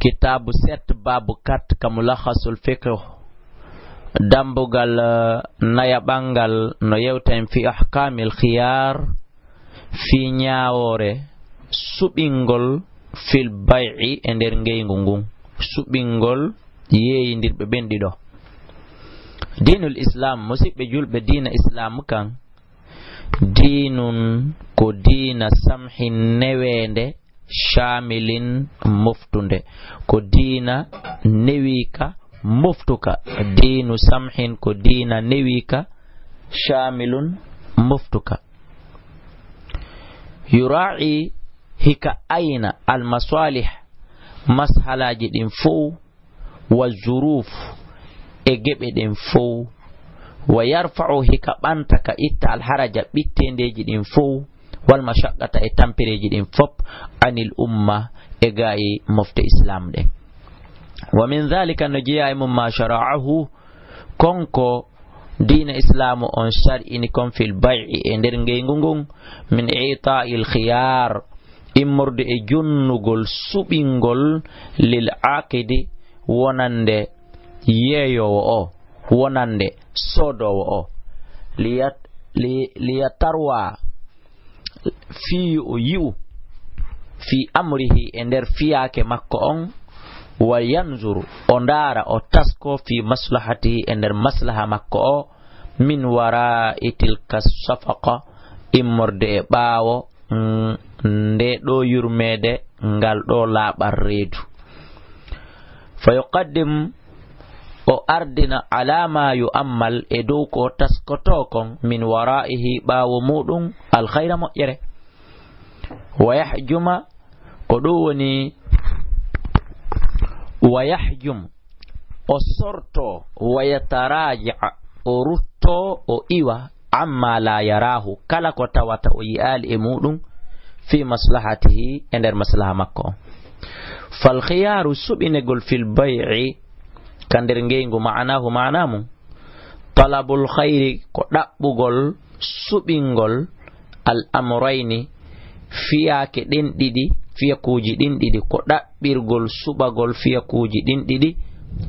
kitabu 7 babu 4 ka mulakhasul fiqh dambugal nayabangal no yewten fi ahkamil khiyar fi nyaawore subingol fil bay'i e nder ngeygu ngun subingol yeeyindirɓe ɓenɗiɗo dinul islam musidɓe julɓe dina islam kan dinun ko dina samhin newende shamilin moftunde ko dina newika moftuka dinu samhin ko dina newika shamilun moftuka yura'i hika aina al masalih mashalaji din fo wa zuruf e gebe din fo wa yarfa'u hika banta ka itta al haraja bittendeji din fo wal mashaqqata e tampereji din fop anil umma e gayi mofte islam de wa min dhalika najiya ma shara'ahu konko dina islamu on shar'ini kon fil bay'i e nder ngeygungun min i'ta'il khiyar immorde e jonnugol subingol lil aqidi wonande yeeyowo o wonande sodowo o liyatarwa fi yu fi amrihi e nder fiyake makko on wa yanzuru o ndara o tasko fi maslahatihi e nder maslaha makko o min wara'i tilka safaqa immorde e ɓaawo nde ɗo yurmede ngal ɗo laaɓar reedu fa yuqaddim o ardina alama yu'ammal e dow ko taskoto kon min wara'ihi ɓaawo muɗum alkhayra moƴƴere wa yahjuma ko ɗo woni wa yahjum o sorto wa yataraja o rutto o iwa amma la yarahu kala ko tawata o yi'ali e muɗum fi maslahatihi e nder maslaha makko fal khiyaru subinegol fil bay'i ka nder ngeygu ma'anahu ma'namu talabul khayri ko ɗaɓɓugol suɓingol al amrayni fiyake ɗin ɗiɗi fiyakuji ɗin ɗiɗi ko ɗaɓɓirgol suɓagol fiyakuji ɗin ɗiɗi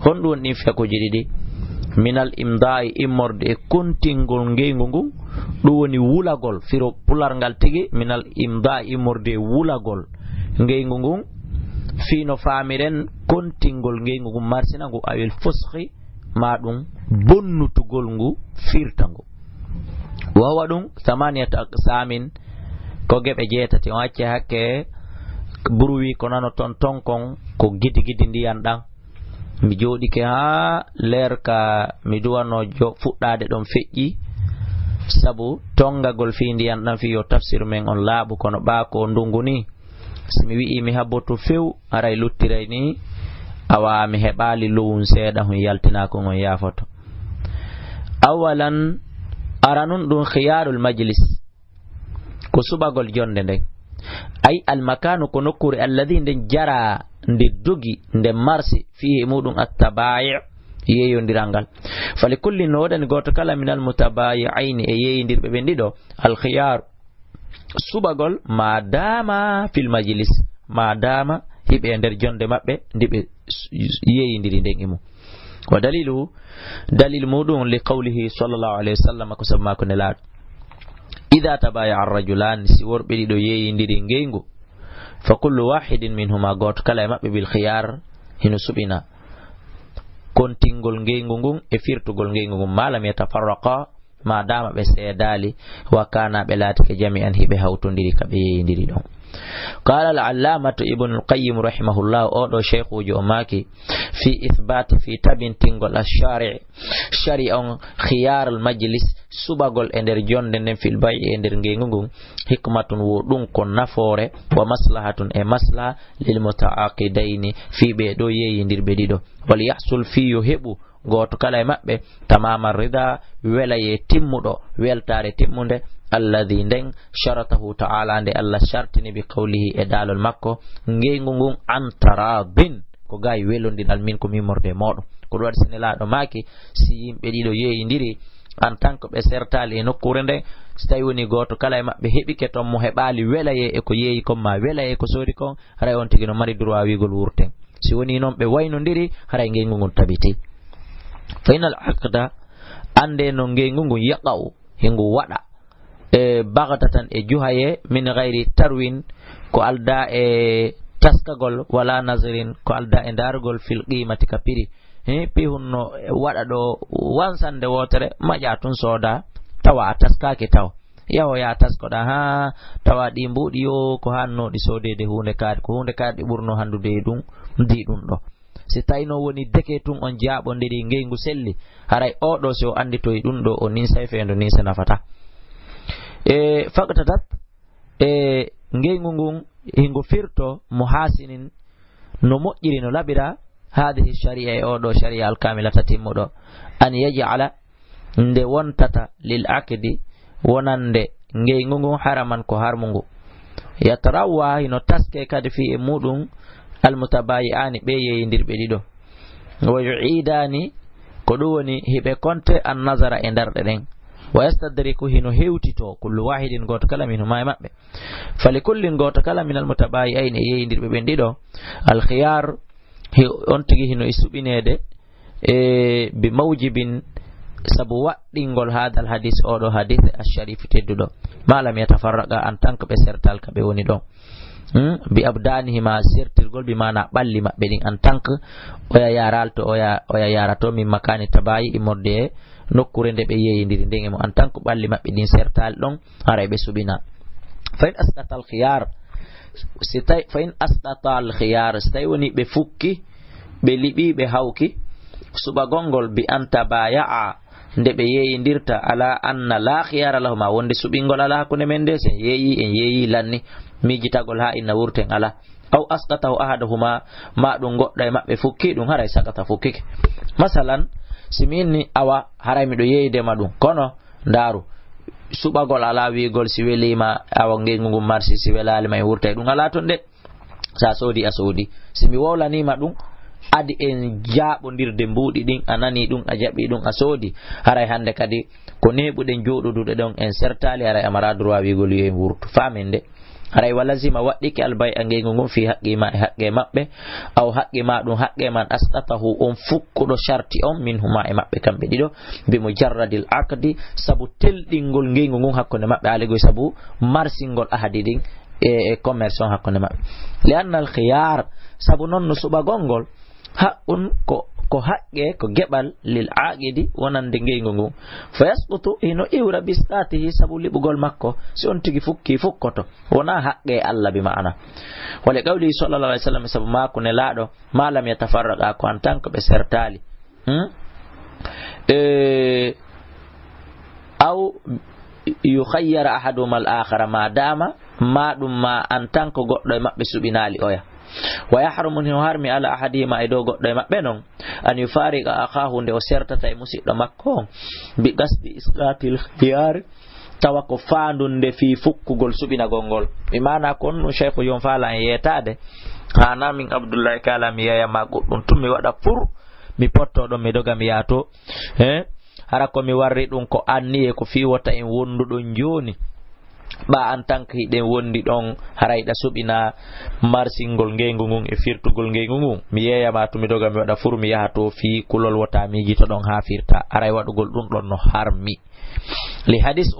honɗum woni ɗin fiyakuji ɗiɗi minal imda'i immorde e kontingol ngeygu ngun ɗum woni wulagol firo pularngal tigi minal imda'i immorde e wulagol ngeygu ngun fino famiren kontingol ngeygu ngun marsina ngu awel fuskhi ma ɗum bonnutugol ngu firta ngu wawa ɗum samaniyata aqsamin ko geɓe jeetati on acce hakke burwi ko nano ton tonkon ko gidi gidi ndiyan ɗan mi joɗike ha leer ka mi duwano fuɗɗade ɗon feƴƴi sabu tongagol fi ndiyan ɗan fi yo tafsir men on laaɓu kono ɓaako ndungu ni si mi wi'i mi habboto few aray luttiray ni awa mi heɓali lowun seeɗa hun yaltinako on yafoto awalan aranun ɗum khiyarul majlis ko suɓagol jonde nden ay almakanu ko nokkure alladi nden jara nde dogi nde marsi fihi muɗum attabai' yeyondirangal fali kulli no waɗani goto kala min almutabayi'aini e yeeyindirɓe ɓen ɗiɗo alkhiyar suɓagol ma dama fil majlis ma dama hiɓe e nder jonde maɓɓe ndiɓe yeeyindiri nden imu wa dalilu dalil muɗum li qawlihi sallallahu alayhi wa sallam ko sabu mako nelaɗo ida tabaya arrajulan si worɓe ɗiɗo yeeyindiri ngeygu fa kullu wahidin minhuma goto kala e maɓɓe bil khiyar hino suɓina kontingol ngeygu ngun e firtugol ngeygu ngun malam yatafarraqa ma dama ɓe seedali wa kana ɓe laatike jami'an hiɓe hawtodiri ka ɓe yeeyindiri ɗon qala al-allamatu ibn al-qayyim rahimahullah oɗo sheikhuji o maki fi ithbati fi tabintingol shari on khiyar al-majlis subagol e nder jonde nden fil bay'i e nder ngeygu ngun hikmatun wo ɗum ko nafoore wa maslahatun e maslaha lil mutaaqidaini fi ɓe ɗo yeeyindirɓe ɗiɗo wal yahsul fi yo heɓu goto kala e maɓɓe tamama rida welaye timmuɗo weltare timmunde alladhi nden sharatahu ta'ala nde Allah shartini bi qawlihi e dalol makko ngeygu ngun antaradin ko gayi welondinal min ko mimorde moɗon ko ɗum waɗi senelaɗo maki si yimɓe ɗiɗo yeeyindiri en tant que ɓe sertali e nokkure nde so tawi woni goto kala e maɓɓe heɓike toon mo heɓali welaye e ko yeeyi kon ma welaye ko soodi kon haray on tigi no mari droit wigol wurten si woni non ɓe waynodiri haray ngengu ngun tabiti. Fa inal aqda ande no ngengu ngun yaqa'u hingu waɗa baghtatan e juhaye min ghairi tarwin ko alda e taskagol wala nazrin ko alda e dargol fil qimati ka piri pi hunno waɗa ɗo wansande wotere maƴa tun soda tawa a taskake taw yawo ya taskoɗa ha tawa ɗi mbuɗi yo ko hannoɗi sodede hunde kaari ko hunde kaari ɗi ɓurno handude e ɗum ndi ɗum ɗo si tawino woni deke tun on jaɓodiri ngengu selli haray oɗo so andi toye ɗum ɗo o ninsay fendo ninsa nafata faqtatat ngengu ngun hingo firto muhasinin no moƴƴiri no laɓira hadihi sharia e oɗo sharia alkamilata timmuɗo an yaj'ala nde wontata lil akdi wonande ngengu ngun haraman ko harmungu yatarawwa hino taske kadi fi e muɗum almutabayi'ani ɓe yeyindirɓe ɗiɗo wa yu'idani ko ɗum woni hiɓe konte an nazara e darɗe ɗen wa yastadriku hino hewtito kullu wahidin goto kala min huma e maɓɓe fali kullin goto kala min almutabayi'ain e yeyindirɓe ɓen ɗiɗo alkhiyar on tigi hino isuɓinede bi mawjibin sabu waɗɗingol hadal hadis oɗo hadis asharif tedduɗo malam yatafarraqa en tant que ɓe sertal ka ɓe woni ɗon bi abdanihima sertirgol bi mana ɓalli maɓɓe ɗin en tant que oya yaralto oya yarato min makani tabayi immorde e nokkure nde ɓe yeyidiri nden emo en tant que ɓalli maɓɓe ɗin sertali ɗon haray ɓe suɓina fa in asqata al khiyar fa in asqata al khiyar so tawi woni ɓe fukki ɓe liɓi ɓe hawki suɓagol ngol bi an tabaya'a nde ɓe yeyidirta ala anna la khiyara lahuma wonde suɓingol ala hakkunde men nde sen yeeyi en yeeyi lanni mijitagol ha inna wurten ala aw asqatahu ahaduhuma ma ɗum goɗɗo e maɓɓe fukki ɗum haray sakata fukkike masalan siminni awa haray miɗo yeeyidema ɗum kono ndaru suɓagol ala wigol si welima awa ngengu ngun marsi si welalima e wurta e ɗum ala toon de sa soodi a soodi simi wowlanima ɗum adi en jaɓodirde mbuɗi ɗin a nani ɗum a jaɓi ɗum a soodi haray hande kadi ko neɓuɗen joɗoduɗe ɗon en sertali haray amara droit wigol yo en wurtu famen de haray walazima waɗɗike albay a ngengu ngun fi haqqima e haqqe maɓɓe aw haqqima ɗum haqqe man asqatahu on fukkuɗo sharti on min huma e maɓɓe kamɓe ɗiɗo bi mujarradil aqdi sabu telɗingol ngengu ngun hakkunde maɓɓe aligoy sabu marsingol ahadi ɗin e commerce on hakkunde maɓɓe li anna al khiyar sabu noon no suɓagol ngol haqqun ko haqqe ko geɓal lil aqidi wonande ngengu ngun fa yasqutu hino iwra bistatihi sabu liɓugol makko si on tigi fukki fukkoto wona haqqe Allah bi ma'ana wala qawli sallallahu alaihi wasallam sabu mako ne laɗo malam yatafarraqa ko en tant que ɓe sertali aw yukhayyara ahaduhuma al akhara ma dama ma ɗum ma en tant que goɗɗo e maɓɓe suɓinali oya wa yahrumu hino harmi ala ahadihima e dow goɗɗo e maɓɓe noon an yufariqa akahu nde o sertata e musidɗo makko bi gasdi isqatil khiyar tawa ko fandunde fi fukkugol suɓinagol ngol mi mana ko on cheikhu yon fala en yetade hana min abdoullahi kala mi yeyama goɗɗum tum mi waɗa pour mi potto ɗon mi doga mi yaato hara komi warri ɗum ko anniye ko fiwata en wonduɗon joni ɓa en tant que hiɗen wondi ɗon harayɗa suɓina marsingol ngengu ngun e firtugol ngengu ngun mi yeyama to mi doga mi waɗa fur mi yaha to fi kulol wota mijito ɗon ha firta aray waɗugol ɗum ɗon no harmi li hadis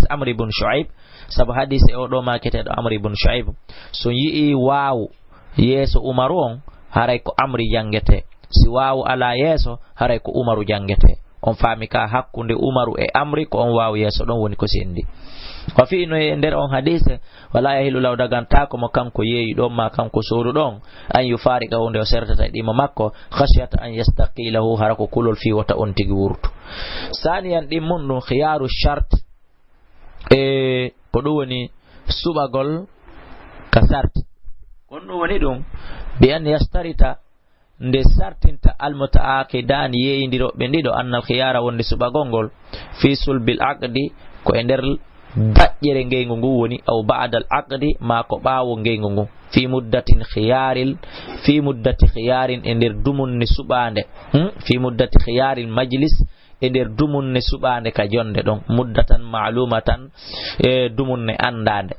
amr ibn shu'aib sabu hadis e oɗo maketeɗo amr ibn shu'aib so yi'i waawu yeeso umaru on haray ko amri jangete si waawu ala yeeso haray ko umaru jangete on faami ka hakkunde umaru e amri ko on waawu yeeso ɗon woni ko sendi wa fi no e nder on hadise wala yahilu law dagantako mo kanko yeeyi ɗon ma kanko sooru ɗon an yufariqa hunde o sertata e ɗima makko khashyata an yastaqilahu hara ko kulol fi wata on tigi wurtu saniyan ɗin mun ɗum khiyaru shart e ko ɗum woni suɓagol ka sarti on ɗum woni ɗum bi an yastarita nde sartinta almutaaqidani yeeyindiroɓe ɗiɗo annal khiyara wonde suɓagol ngol fi sulbil aqdi ko e nder daƴƴere ngengu ngu woni aw ba'da al aqdi ma ko ɓaawo ngengu ngu fi muddati khiyarin e nder dumunne suɓande fi muddati khiyarin majlis e nder dumunne suɓande ka jonde ɗon muddatan ma'lumatan e dumunne andande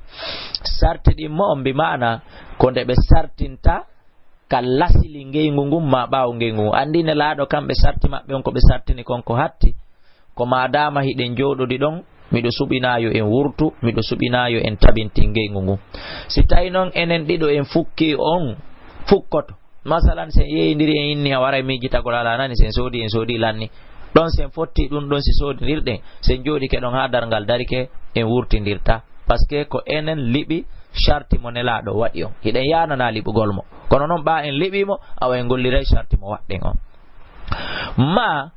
sarti ɗin mo on bi mana ko nde ɓe sartinta kallasili ngeygu ngum ma ɓaawo ngeygu andi nelaɗo kamɓe sarti maɓɓe on ko ɓe sartini konko hatti ko madama hiɗen joɗodi ɗon miɗo suɓinayo en wurtu miɗo suɓinayo en tabinti ngeygu ngu si tawi noon enen ɗiɗo en fukki on fukkoto masalan sen yeyidiri en inni a waray mijitagol ala nani sen soodi lanni ɗon sen fotti ɗum ɗon si soodidirɗen sen jooɗi ke ɗon ha dargal darike en wurtidirta par ce que ko enen liɓi sharti mo nelaɗo waɗi on hiɗen yanana liɓugol mo kono noon ɓa en liɓimo awa en golliray sharti mo waɗɗen on ma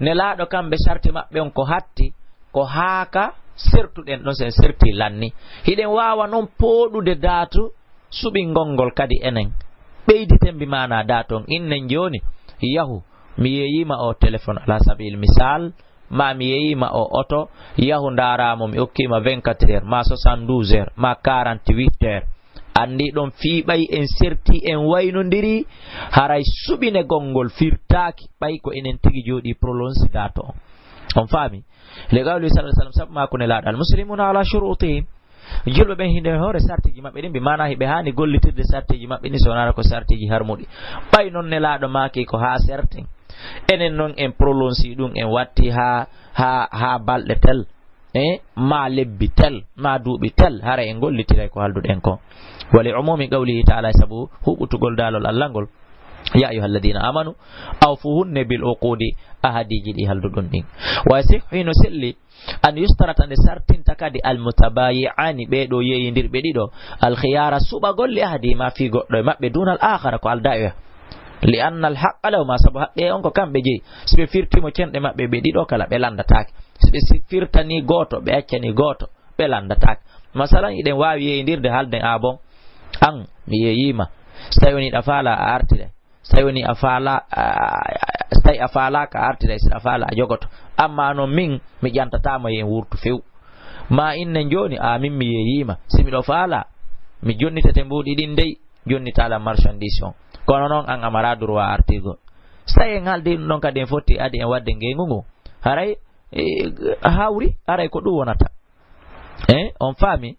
nelaɗo kamɓe sharti maɓɓe on ko hatti ko haaka sertuɗen ɗon sen serti lanni hiɗen wawa noon pooɗude daatu suɓingol ngol kadi enen ɓeyditen mbi mana daton innen joni yahu mi yeyima o téléphone ala sabil misal ma mi yeyima o oto yahu daramo mi okkima 24 heures ma 72 heures ma 48 heures andi ɗon fiiɓay en serti en waynodiri haray suɓine gongol firtaki ɓay ko enen tigi jooɗi prolonge dato on faami le gawli sallallahu alaihi wasallam sabu ma ko nelaɗo al muslimuna ala shurutihim julɓe ɓen hinde hoore sartiji maɓɓe ɗin mbi mana hiɓe hani gollitirde sartiji maɓɓe ni sonara ko sartiji harmuɗi ɓay noon nelaɗo maki ko ha serten enen noon en prolonge ɗum en watti ha balɗe tel ma lebbi tel ma duuɓi tel hara en gollitiray ko halduɗen ko wali umumi qawlihi ta'ala sabu huɓutugol dalol allah ngol ya ayuha alladina amanu awfuhunne bil uqudi ahadiji ɗi halduɗon ɗin wa yasihu hino selli an yustarata nde sartinta kadi almutabayi'ani ɓeɗo yeyidirɓe ɗiɗo alkhiyara suɓagol li ahadima fi goɗɗo e maɓɓe dunal akhara ko alda'iya li anna alhaqqa lahuma sabu haqqe on ko kamɓe jeeyi siɓe firtimo cenɗe maɓɓe ɓe ɗiɗo kala ɓe landatake siɓe firtani goto ɓe accani goto ɓe landatake masalan iɗen wawi yeyidirde halden a bon an mi yeyima so tawi woni ɗa faala a artire so tawi woni a faala so tawi a faalaka a artire siɗa faala a jogoto amma noon min mi ƴantatama yen wurtu few ma innen joni min mi yeyima si miɗo faala mi jonnitete mbuɗi ɗin dey jonnitala marchandise on kono noon an amara droit artigo so tawi en haaldi ɗum ɗon kadi en fotti adi en wadde ngeygu ngu haray hawri haray ko ɗum wonata on faami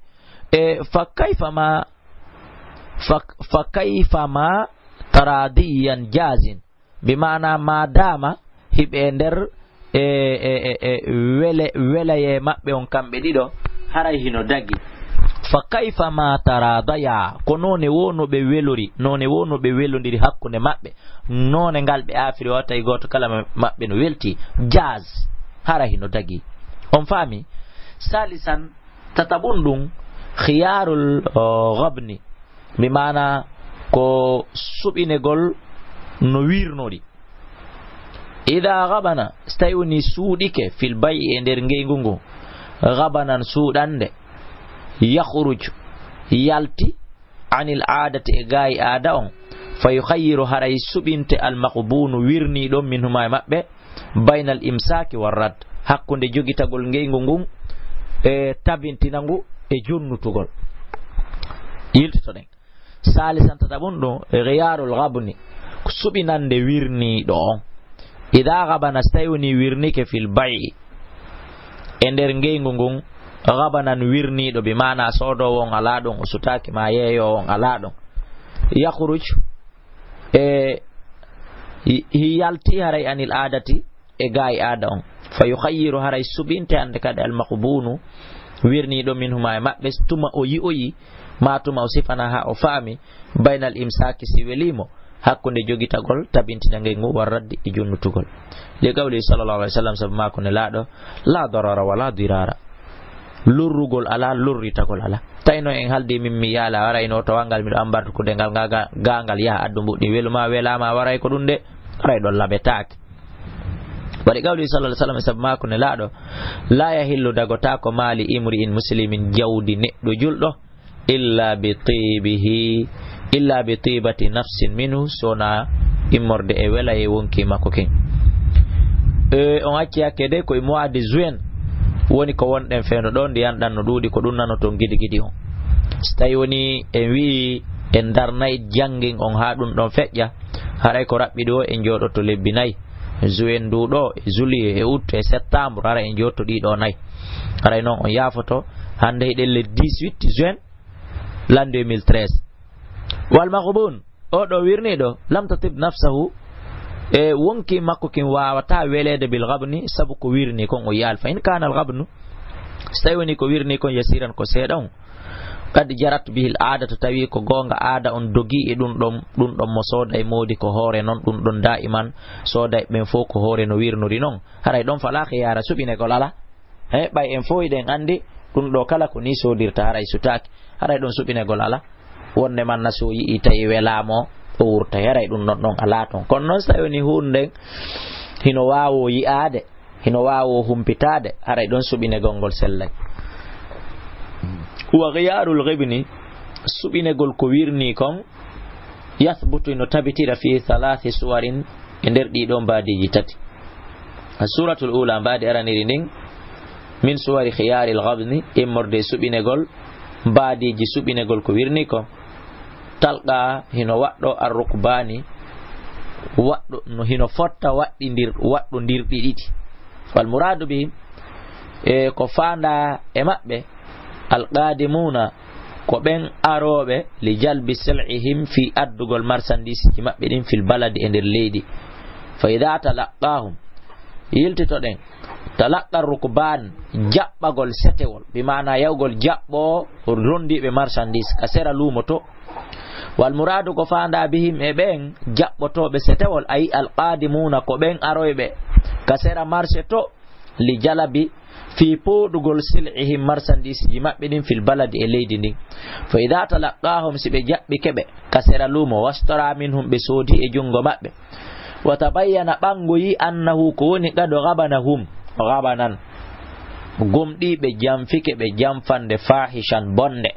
fa kayfama taradiyan jazin bimana madama hiɓe nder welaye maɓɓe on kamɓe ɗiɗo haray hino dagi fa kayfama taradaya ko none wonoɓe welori none wonoɓe welodiri hakkude maɓɓe none ngal ɓe afiri o tawi goto kala maɓɓe no welti jaz hara hino dagi on faami salisan tatabun ɗum khiyarul ghabni bimana ko suɓinegol no wirnori ida ghabana so tawi woni suuɗike fil bay'i e nder ngeygu ngu ghabanan suuɗande yakhruj yalti anil aadati e gayi aada on fa yukhayyiru haray suɓinte almaqbunu wirni ɗon min huma e maɓɓe baynal imsaki warrad hakkunde jogitagol ngeygu ngun e tabintina ngu e jonnutugol yiltitoɗen salisan tatabun ɗum ghiyarul ghabni suɓinande wirniɗo on ida ghabana so tawi woni wirnike fil bay'i e nder ngeygu ngun ghabanan wirniɗo bi mana sodowo on ala ɗon o sutaki ma yeeyo on ala ɗon yakhruj yalti haray anil aadati e gayi aada on fa yukhayyiru haray suɓinte ande kadi almaqbunu wirniɗo min huma e maɓɓe tuma o yi ma tuma o sifana ha o faami baynal imsaki si welimo hakkunde jogitagol tabintina ngeygu warraddi e jonnutugol li qawli sallallahu alaihi wasallam sabu mako ne laaɗo la darara wala dirara lurrugol ala lurritagol ala tawno en haldi min mi yaala warayno tawangal miɗo ambartukude ngal gangal yaha addu mbuɗɗi weluma welama waray ko ɗum de waray ɗon labetake waɗi qawli sallallahu alaihi wasallam sabu mako ne laaɗo la yahillu dagotako maali imri in muslimin jawdi neɗɗo julɗo illa bi tibati nafsin minhu sona immorde e welaye wonki makko ken on acci hakke de koye mois de juin woni ko wonɗen feeno ɗo ndiyan ɗan no ɗuuɗi ko ɗum nano toon gidi gidi on so tawi woni en wii en darnayi jangin on ha ɗum ɗon feƴƴa haray ko raɓɓiɗi o en jooɗoto lebbi nayyi juin nduɗo e juillet e août e septembre hara en jotto ɗiɗo nayyi haray noon on yaafoto hande hiɗen le 18 juin l'an 2013 wal maghbun o do wirni do lam tatib nafsahu e wonki makko kin wawata welede bil ghabni sabu ko wirni kon o yal fa in kana al ghabnu stayni ko wirni kon yasiran ko sedan kad jarat bihil aadatu tawi ko gonga aada on dogi e dum dom mo soda e modi ko hore non dum don daiman soda e ben fo ko hore no wirnuri non haray don fala khiyara subine ko lala bay en fo iden andi dum do kala ko ni sodirta haray sutaki haray don subine go lala wonde man naso yi tay welamo o wurta haray dum non ala ton kon non stayni hunde hino wawo yi aade hino wawo humpitade haray don subine gongol sellay wa ghiyarul ghibni subine gol ko wirni kon yathbutu no tabitira fi thalathi suwarin ender di don badiji tati suratul ula badi araniri ning min suwari khiyaril ghabni immorde subine gol badiji subine gol ko wirni kon talqa hino waddo ar-rukbani waddo no hino fotta waddo ndirdi didi wal muradu bi ko fanda e mabbe alqadimuna ko ben arobe li jalbi sil'ihim fi addugol marsandise ji mabbe din fil baladi e der leydi fa idha talaqahum yiltito den talaqqa rukban jabbagol setewol bi maana yawgol jabbo rondibe marsandise kasera lumoto wal muradu ko fanda bihim e ben jabbotobe setewol ay alqadimuna ko ben arobe kasera marseto li jalabi fi podugol sil'ihim marsandise ji mabbe din fil baladi e leydi din fa idha talaqahum sibe jabbi kebe kasera lumo wastara minhum be sodi e jungo mabbe wa tabayyana bangoyi annahu kuni gado gabanan gomdi be jamfike be jamfande fahishan bonde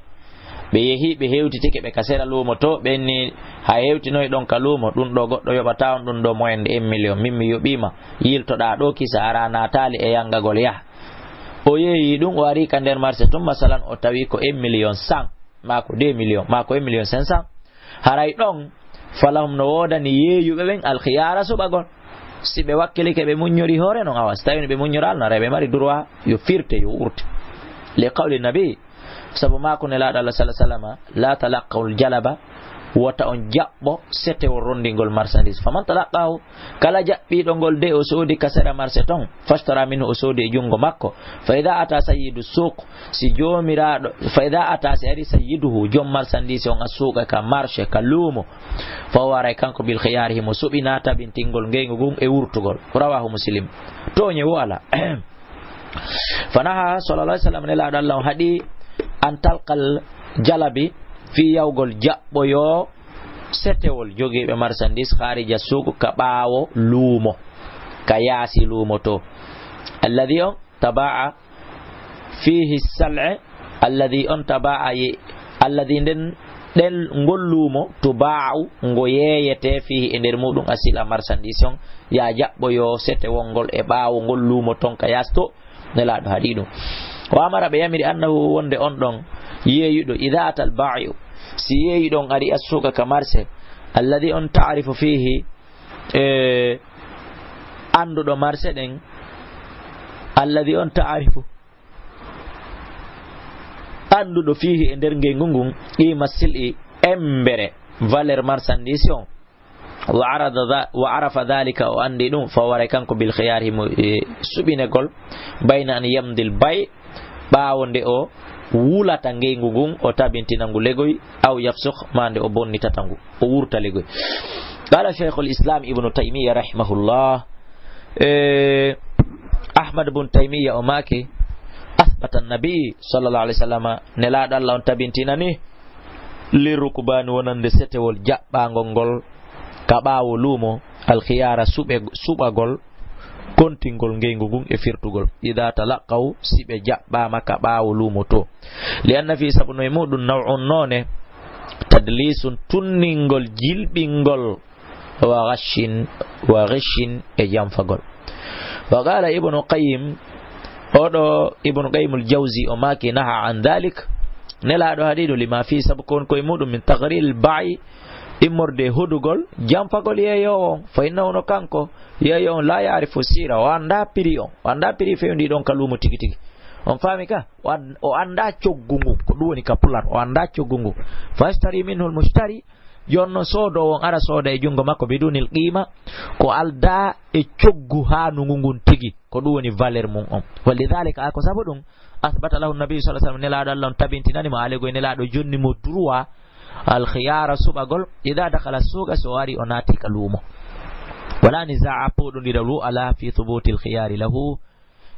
be yehi be hewtitike be kasera lumo to benni ha hewtinoy don kalumo dun do goddo yobata on dun do moyende 1 million mimmi yobima yiltoda do kisa arana tali e yangagol ya o yeyi dum wari ka der marché tum masalan o tawi ko 1 million 100 mako 2 million mako 1 million 500 haray don falahum no wodani yeyube ben al khiyara subagol sibe wakkili ke be munyori hore non awas tawi be munyoral na rebe mari droit yo firte yo urte li qawli nabi sabu mako ne la Allah sallallahu alaihi wasallam la talaqul jalaba wata on jabbo sete o rondingol marsandise faman talaqahu kala jabbi do gol de o sodi kasera marché ton fashtara min o sodi jungo makko fa idha ata sayyidu suq si jomirado fa idha ata sayyiduhu jom marsandise on asuqa ka marché ka lumo fa wara kanko bil khiyarihi musubinata bintingol ngengugum e wurtugol rawahu muslim to nye wala fanaha sallallahu alaihi wasallam la dallahu hadi an talqal jalabi fi yawgol jabbo yo setewol jogibe marsandise kharija suku ka bawo lumo ka yasi lumo to alladhi tabaa fihi as-sal'a alladhi tabaa alladhi den ngol lumo to ba'u ngo yeyete fihi e der mudum asila marsandise on ya jabbo yo setewol ngol e bawo ngol lumo ton ka yasto nela do hadido wa amara be yamiri annahu wonde on don yeyudo idha atal ba'i si yeyudon ari asuka kamarse alladhi on ta'rifu fihi andudo marse den alladhi on ta'rifu andudo fihi e der ngengungun e masili embere valeur marchandise wa arafa dhalika wa andi dum fa wara kanko bil khiyari subinegol bayna an yamdil bay bawonde o wulata ngengugun o tabintinangu legoy aw yafsukh mande o bonni tatangu o wurta legoy qala shaykhul islam ibn taymiyyah rahimahullah ahmad ibn taymiyyah o maki athbata an-nabi sallallahu alaihi wasallam nela Allah on tabintinani lirukbani wonande setewol jabbangol gol kabawo lumo al khiyara subagol kontingol ngengugun e firtugol ida talaqaw sibe jabba maka bawo lumo to li anna fi sabno e mudun naw'un none tadlisun tunningol jilbingol wa ghishin e jamfagol wa qala ibnu qayyim odo ibnu qayyim al-jawzi o maki naha an dhalik nela do hadidu lima fi sabkon ko e mudum min taghril ba'i immorde hudugol jamfagol yeyo fa innahu kanko yeyo la ya'rifu sira wa anda piri fewndi don kalumo tigi on fami ka o anda coggungu ko duwoni ka pulan o anda coggungu fastari minhu almushtari jonno sodo won ara soda e jungo makko bidunil qima ko alda e coggu ha nungun tigi ko dum woni valeur mum on walidhalika ko sabu dum asbata lahu nabi sallallahu alaihi wasallam nelado Allah tabintinani ma alego nelado jonni mo droit al khiyara subagol ida dakhala suga so wari onati kalumo wala nizaa podon didalu ala fi thubutil khiyari lahu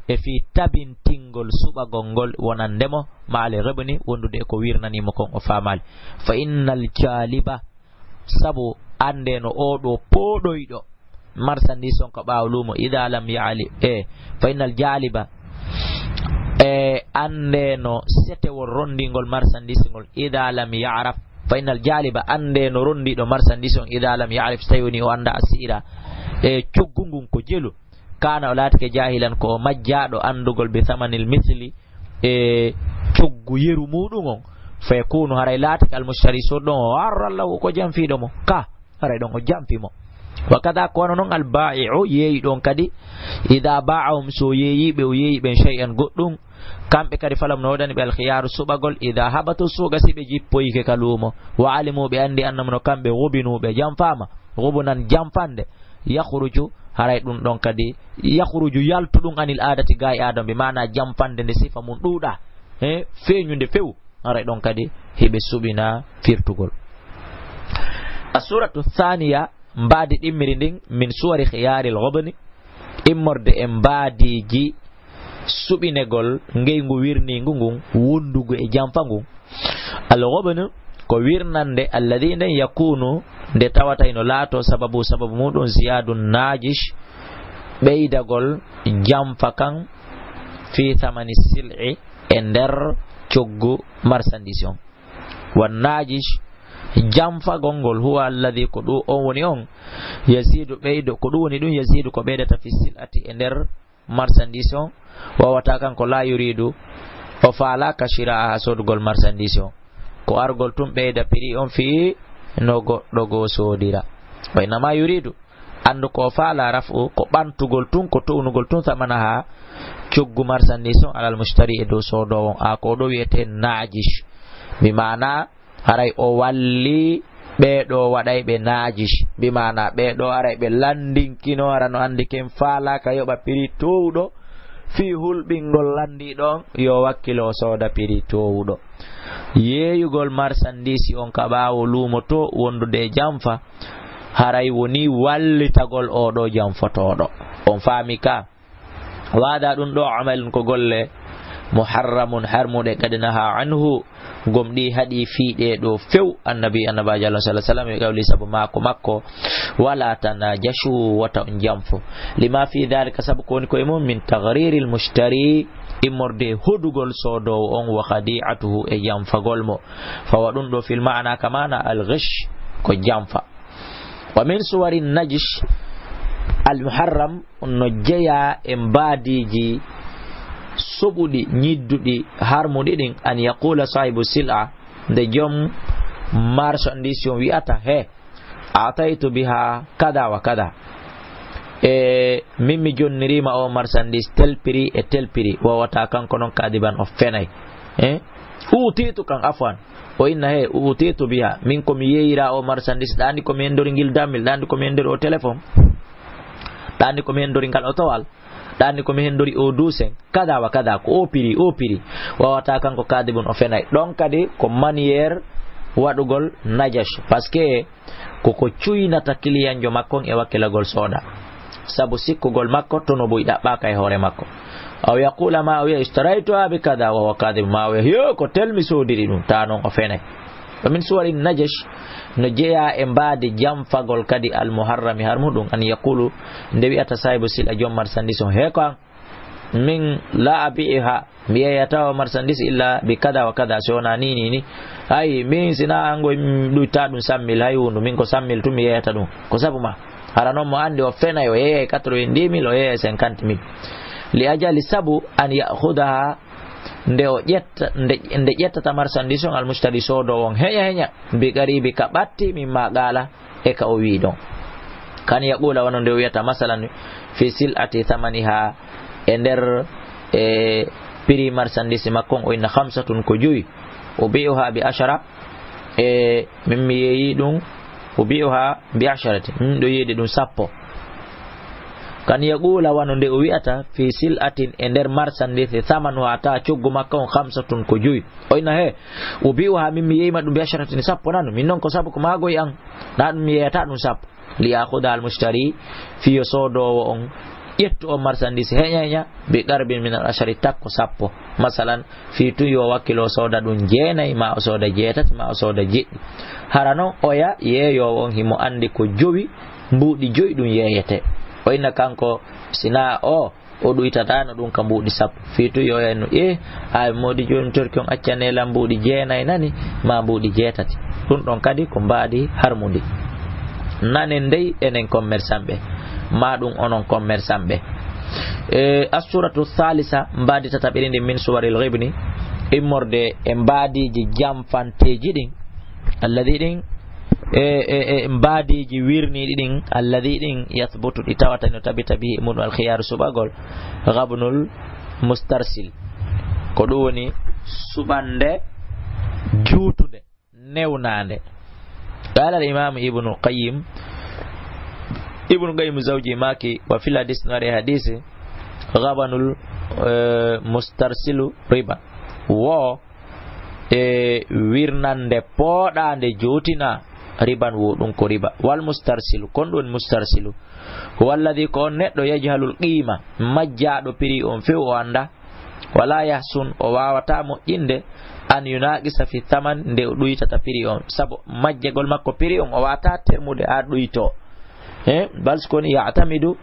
e fi tabintingol subagongol wonandemo maale rebni wondude ko wirnani mo kon o famal fa innal jaliba sabu ande no odo podoydo marchandise on ko bawlumo ida lam ya'li fa innal jaliba ande no sete won rondingol marchandise ngol ida lam ya'raf fa innal jaliba ande no rondido marchandise on ida lam ya'rif tawni o anda asira coggungun ko jelu kana olatake jahilan ko majjado andugol be thamanil mithli coggu yeru mudum on fa yakunu haray latake al mushtari sodon warallahu ko jamfido mo ka haray don o jampi mo wakada ko non al ba'i'u yeyi don kadi ida ba'ahum so yeyi be o yeyi ben shay'an goddum kambe kadi falam no wadani be al khiyar subagol ida habatu suga sibe jippoyi ke kalumo wa alimu be andi annam no kambe wobinu be jamfama wobunan jamfande yakhruju haray dum don kadi yakhruju yaltudum anil adati gaay adam be mana jamfande de sifa mun duuda feñunde few haray don kadi hibe subina firtugol as-suratu thaniya mbadi dimmiri ndin min suwari khiyaril ghobni immorde e mbadiji subinegol ngeygu wirni ngungun wondugo e jamfangu al ghobnu ko wirnande alladhina yakunu de tawata ino laato sababu mudun ziyadun najish beydagol jamfakan fi thamani sil'i ender coggu marchandise wan najish jamfa gongol huwa alladhi ko du on woni on yazidu beydo ko du woni dum yazidu ko beydata fi sil'ati ender marchandise wa watakan ko la yuridu o faala kashira sodugol marchandise ko argol tum beyda piri on fi no goddo go sodira wa inma yuridu andu ko faala rafu ko bantugol tun ko townugol tun samana ha coggu marchandise alal mushtari e do sodo a ko do wiete najish bi mana haray o walli be do waday be najish bi mana be do aray be landinkino arano andi ken faala ka yoba piri towdo fi hulbingol landi don yo wakkilo soda piri towdo yeeyugol marchandise on ka bawo lumo to wondude jamfa haray woni wallitagol odo jamfotodo on faami ka wada dun do amal ko golle muharramun harmude kadinaha anhu gomdi hadi fiide do few annabi sallallahu alaihi wasallam gawli sabu makko wala tanajashu wata jamfo lima fi dhalika sabu ko ko min tagriril mushtari imorde hodugol sodo on wa khadi'atuhu e jamfagol mo fa wadun do fil ma'na kamana al ghish ko jamfa wa min suwarin najish al muharram no jeya e mbadiji sobudi nyiddudi harmudi din an yaqula sahibu sil'a de jom marchandise wi'ata he ataitu biha kada wa kada mimmi jonnirima o marchandise tel prix e tel prix wawata kanko non kadiban o fenay utitu kan afwan o inna he utitu biha min ko mi yeyira o marchandise dandi ko mi endori ngil damil dandi ko mi endori o telephone dandi ko mi endori ngal o towal dandi ko mi hendori o dusen kada wa kada ko o piri wawata kanko kadibun o fenay don kadi ko manière wadugol najash parce que ko cuynata client jo makko e wakkilagol soda sabu sikkugol makko to no buyda baka e hore makko aw yaqula ma wa ishtaraitu bi kada wa kadib ma wa yo ko telmi sodiri dum tanon o fenay min suwari najash no jeya e mbade jamfagol kadi al muharrami harmudum an yaqulu ndewi ata sahibu sil a jom marchandise he ko min la abiha mi yata marchandise illa bi kada wa kada sona ni ay min sina ango duita dum sammil hay wondu min ko sammil tum mi yata dum ko sabu ma harano mo ande o fena yo 90,000 o 50,000 li ajali sabu an ya'khudha nde o ƴettata marchandise al mushtari sodo on henya bi garibi ka batti mimma gala e ka o wi don kan yaqula wono nde wiyata masalan fi sil'ati thamaniha e nder prix marchandise makko o inna 5 ko joyi o bi'uha bi ashara mimmi yeyi dum ubi'uha bi 10 do yedi dum sappo kan yaqula wanonde o wi'ata fi sil'atin e nder marchandise thamanu ata coggu makka on 5 ko joyi oyna he ubi'uha min mi yeyma dum bi 10 sappo nanu min non ko sabu ko magoy an da dum mi yeyata dum sappo li akhuda al mushtari fi yosodo on yettu o marchandise heña bi qarbin min al ashari takko sappo masalan fi tu yo wakkilo soda dum jeenay ma o soda jeetati ma o soda jeddi harano oya yeeyo on himo andi ko jowi mbudi joyi dum yeeyete oyna kanko sina o ɗuytata no ɗum ka mbuɗi sappo fiitu yo en ay modi joni torki on accanela mbuɗi jeenay nani ma mbuɗi jeetati ɗum ɗon kadi ko mbaadi harmundi nanen ndey enen commerçant ɓe ma ɗum onon commerçant ɓe as-suratu thalitha mbaadi tataɓiri ndi min suwaril ghibni immorde e mbaadiji jamfanteji ɗin alladi ɗin mbaadiji wirniɗi ɗin alladi ɗin yathbutu ɗi tawata no tabita bihi muɗum alkhiyaru suɓagol ghabnul mustarsil ko ɗum woni suɓande juutude newnande qala al imam ibnu qayyim zawji maki wa fil hadis nari hadisi ghabnul mustarsilu riba wo wirnande poɗande jootina riban woɗum ko riba wal mustarsilu kon ɗum mustarsilu walladhi ko on neɗɗo yajhalul qima majjaɗo prix on few o anda wala yahsun o wawata moƴƴinde an yunaqisa fi thaman nde o ɗuytata prix on saabu majjegol makko prix on o wata termude ha ɗuyto bal skoni ya'tamidu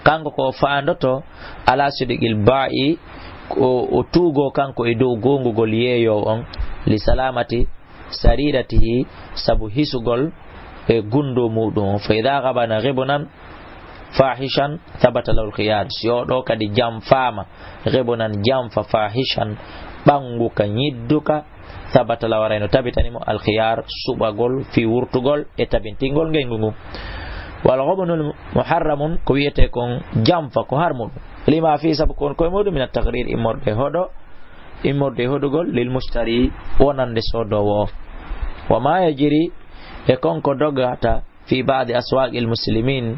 kanko ko faandoto ala sidiqil ba'i o tuugo kanko e dow gongugol yeeyo on li salamati sariratihi sabu hisugol e gundo muɗum fa idha ghabana ghibnan fahishan thabata lahu al-khiyar siyoɗo kadi jam fama ghibnan jamfa fahishan ɓangu ka ñidduka thabata lahu warayno tabitanimo al-khiyar suɓagol fi wurtugol e tabintingol ngengu ngu wal ghabnul muharramun ko wiyete kon jamfa ko harmuɗum lima fi sabu kon koye muɗum min at-taqrir immorde hodugol lil mushtari wonande sodowo wa ma yajiri e konko dogata fi ba'di aswaqil muslimin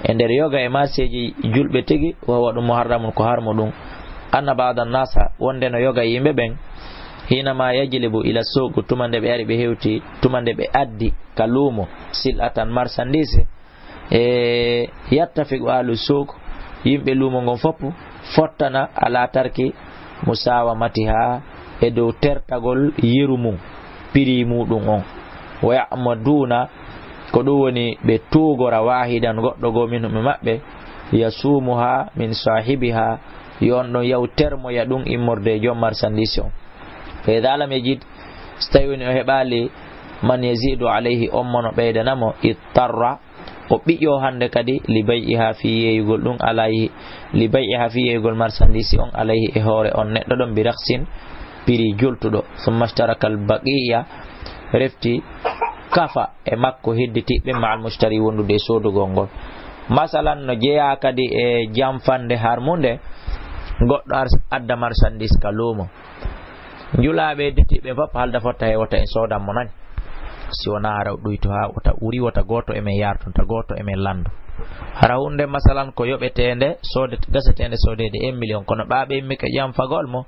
e nder yoga e marseji julɓe tigi wawa ɗum muharramun ko harmuɗum anna ba'da nasa wonde no yoga yimɓe ɓen hinama yajlibu ila suq tumande ɓe ari ɓe hewti tumande ɓe addi ka luumo sil'atan marchandise e yattafiqu alu suq yimɓe luumo ngon foppu fottana ala tarki musawamatiha e dow tertagol yeru mum piri muɗum on wa ya'maduna ko ɗum woni ɓe tugora wahidan goɗɗo go min ɓe maɓɓe yasumuha min sahibiha yon ɗon yaw termoya ɗum immorde jom marchandise on fa idha lam yajid so tawi woni o heɓali man yazidu alayhi ommono ɓeydanamo ittarra o ɓiƴo hande kadi li bay'iha fi yeyugol ɗum alayhi li bay'iha fi yeyugol marchandise on alayhi e hoore on neɗɗo ɗon bi raksin piri jultuɗo summa ishtaraka al baqiya refti kafa e makko hedditiɓe ma al mushtari wondude e sodugol ngol masalan no jeeya kadi e jamfande harmunde goɗɗo adda marchandise ka luumo njulaɓe hedditiɓe fop halda fotta hewata en sodanmo nani si wona ara ɗuyto ha wata uri wata goto emen yartonta goto emen lando hara hunde masalan ko yoɓetende gasetende sodede 1 million kono ɓaɓe yimmi ke jamfagol mo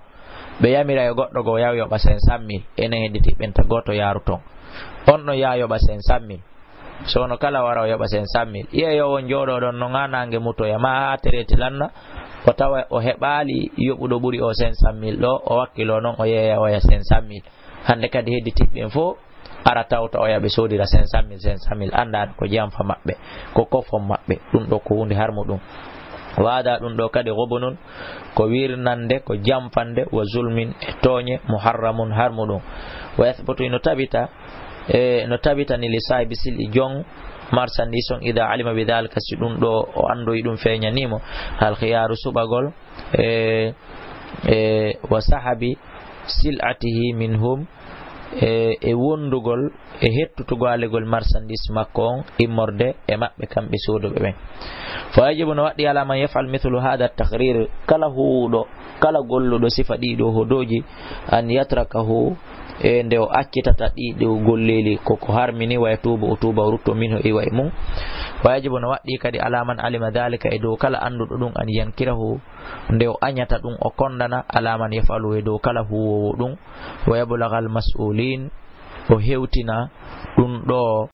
ɓe yamira e goɗɗo go yaw yoɓa 500 000 enen hedditiɓen ta goto yaru ton on ɗo ya yoɓa 500 000 sono kala wara o yoɓa 500 000 iyeyo on jooɗoɗon no ga nangue mutoya ma ha tereti lanna o tawa o heɓali yoɓuɗo ɓuuri o 500 000 ɗo o wakkilo noon o yeeya oya 500 000 hande kadi hedditiɓɓen fo ara tawta o yaɓe sodira 500 000 andani ko jamfa maɓɓe ko kofon maɓɓe ɗum ɗo ko hunde harmuɗum wada ɗum ɗo kadi gobunun ko wirnande ko jamfande wa zulmin e tooñe muharramun harmuɗum wa yathbutu no tabita ni li sahibi sil'i jong marchandise on ida alima bi dhalika si ɗum ɗo o andoyi ɗum feñanimo hal khiyaru suɓagol wa sahabi sil'atihi minhum e wondugol e hettutugol marchandise makko on immorde e maɓɓe kamɓe soduɓe ɓen fa yajibu no waɗɗi ala man yafal mithlu hada tahrir kala huuɗo kala golluɗo sifa ɗiɗo hodoji an yatrakahu e nde o accitata ɗi ɗo golleli koko harmini wa yatubu o tuba o rutto minhu iwa e mum wa yajibu no waɗɗi kadi alaman alima dhalika e dow kala anduɗo ɗum an yankirahu nde o añata ɗum o kondana alaman yafalu e dow kala huwowo ɗum wa yablaga al mas'ulin o hewtina ɗum ɗo